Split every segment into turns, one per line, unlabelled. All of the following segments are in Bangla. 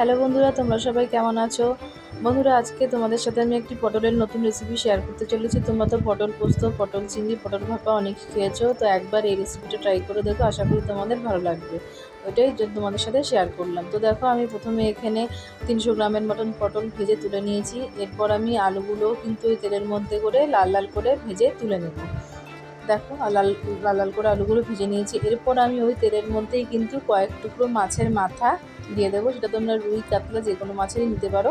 হ্যালো বন্ধুরা, তোমরা সবাই কেমন আছো? বন্ধুরা, আজকে তোমাদের সাথে আমি একটি পটলের নতুন রেসিপি শেয়ার করতে চলেছি। তোমরা তো পটল পোস্ত, পটল চিংড়ি, পটল ভাপা অনেক খেয়েছো, তো একবার এই রেসিপিটা ট্রাই করে দেখো, আশা করি তোমাদের ভালো লাগবে। ওইটাই তোমাদের সাথে শেয়ার করলাম। তো দেখো, আমি প্রথমে এখানে 300 গ্রামের মতন পটল ভেজে তুলে নিয়েছি। এরপর আমি আলুগুলো কিন্তু ওই তেলের মধ্যে করে লাল লাল করে ভেজে তুলে নেব। দেখো, লাল লাল লাল করে আলুগুলো ভেজে নিয়েছি। এরপর আমি ওই তেলের মধ্যেই কিন্তু কয়েক টুকরো মাছের মাথা দিয়ে দেবো। সেটা তোমরা রুই, কাতলা যে কোনো মাছেরই নিতে পারো।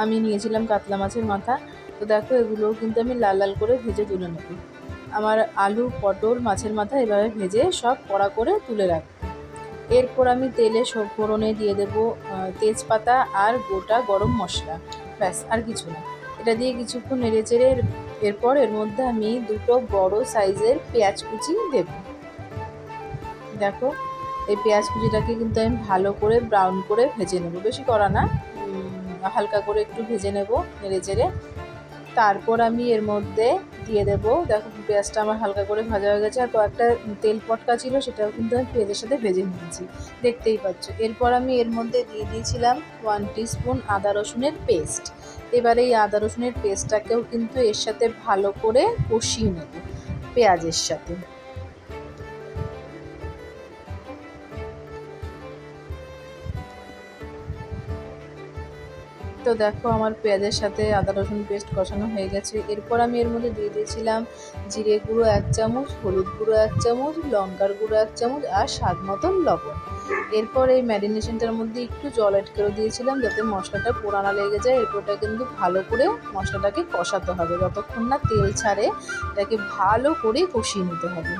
আমি নিয়েছিলাম কাতলা মাছের মাথা। তো দেখো, এগুলোও কিন্তু আমি লাল লাল করে ভেজে তুলে নেব। আমার আলু, পটল, মাছের মাথা এভাবে ভেজে সব কড়া করে তুলে রাখবো। এরপর আমি তেলে সব ফোড়নে দিয়ে দেবো তেজপাতা আর গোটা গরম মশলা, ব্যাস আর কিছু না। এটা দিয়ে কিছুক্ষণ নেড়ে চেড়ে এরপর এর মধ্যে আমি দুটো বড় সাইজের পেঁয়াজ কুচি দেব। দেখো, এই পেঁয়াজ কুচিটাকে কিন্তু আমি ভালো করে ব্রাউন করে ভেজে নেব, বেশি কড়া না, হালকা করে একটু ভেজে নেব নেড়ে চেড়ে। তারপর আমি এর মধ্যে দিয়ে দেবো, দেখো পেঁয়াজটা আমার হালকা করে ভাজা হয়ে গেছে। আর কয়েকটা তেল পটকা ছিল, সেটাও কিন্তু আমি পেঁয়াজের সাথে ভেজে নিয়েছি, দেখতেই পাচ্ছ। এরপর আমি এর মধ্যে দিয়ে দিয়েছিলাম 1 টিস্পুন আদা রসুনের পেস্ট। এবারে এই আদা রসুনের পেস্টটাকেও কিন্তু এর সাথে ভালো করে কষিয়ে নেব পেঁয়াজের সাথে। তো দেখো, আমার পেঁয়াজের সাথে আদা রসুন পেস্ট কষানো হয়ে গেছে। এরপর আমি এর মধ্যে দিয়ে দিয়েছিলাম জিরে গুঁড়ো 1 চামচ, হলুদ গুঁড়ো 1 চামচ, লঙ্কার গুঁড়ো 1 চামচ আর স্বাদ মতন লবণ। এরপর এই ম্যারিনেশনটার মধ্যে একটু জল অ্যাড করে দিয়েছিলাম যাতে মশলাটা পোড়া না লেগে যায়। এরপরটা কিন্তু ভালো করে মশলাটাকে কষাতে হবে, যতক্ষণ না তেল ছাড়ে এটাকে ভালো করে কষিয়ে নিতে হবে।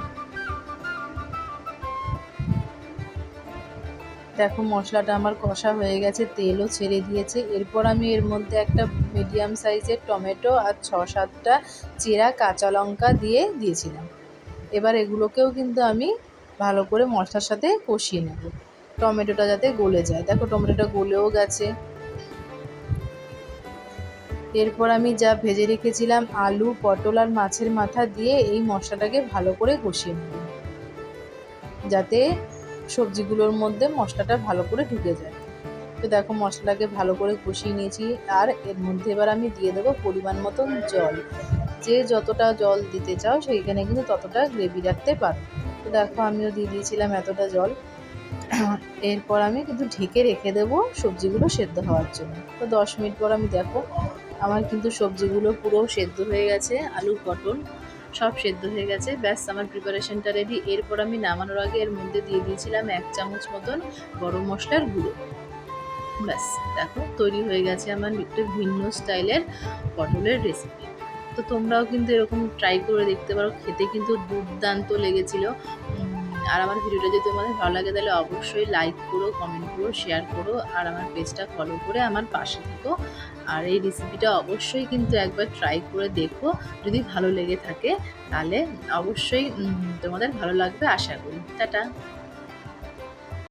দেখো, মশলাটা আমার কষা হয়ে গেছে, তেলও ছেড়ে দিয়েছে। এরপর আমি এর মধ্যে একটা মিডিয়াম সাইজের টমেটো আর 6-7টা চেরা কাঁচা লঙ্কা দিয়েছিলাম। এবার এগুলোকেও কিন্তু আমি ভালো করে মশলার সাথে কষিয়ে নেব, টমেটোটা যাতে গলে যায়। দেখো, টমেটোটা গলেও গেছে। এরপর আমি যা ভেজে রেখেছিলাম আলু, পটল আর মাছের মাথা দিয়ে এই মশলাটাকে ভালো করে কষিয়ে নেব, যাতে সবজিগুলোর মধ্যে মশলাটা ভালো করে ঢুকে যায়। তো দেখো, মশলাটাকে ভালো করে কষিয়ে নিয়েছি। আর এর মধ্যে এবার আমি দিয়ে দেবো পরিমাণ মতন জল। যে যতটা জল দিতে চাও সেইখানে কিন্তু ততটা গ্রেভি রাখতে পারো। তো দেখো, আমিও দিয়ে দিয়েছিলাম এতটা জল। এরপর আমি কিন্তু ঢেকে রেখে দেবো সবজিগুলো সেদ্ধ হওয়ার জন্য। তো 10 মিনিট পর আমি দেখো, আমার কিন্তু সবজিগুলো পুরো সেদ্ধ হয়ে গেছে, আলু, পটল সব সেদ্ধ হয়ে গেছে। ব্যাস, আমার প্রিপারেশনটা রেডি। এরপর আমি নামানোর আগে এর মধ্যে দিয়ে দিয়েছিলাম 1 চামচ মতন গরম মশলার গুঁড়ো। ব্যাস, দেখো তৈরি হয়ে গেছে আমার একটু ভিন্ন স্টাইলের পটলের রেসিপি। তো তোমরাও কিন্তু এরকম ট্রাই করে দেখতে পারো, খেতে কিন্তু দুর্দান্ত লেগেছিলো। আর আমার ভিডিওটা যদি তোমাদের ভালো লাগে তাহলে অবশ্যই লাইক করো, কমেন্ট করো, শেয়ার করো আর আমার পেজটা ফলো করে আমার পাশে থেকো। আর এই রেসিপিটা অবশ্যই কিন্তু একবার ট্রাই করে দেখো, যদি ভালো লেগে থাকে তাহলে অবশ্যই তোমাদের ভালো লাগবে আশা করি। টাটা।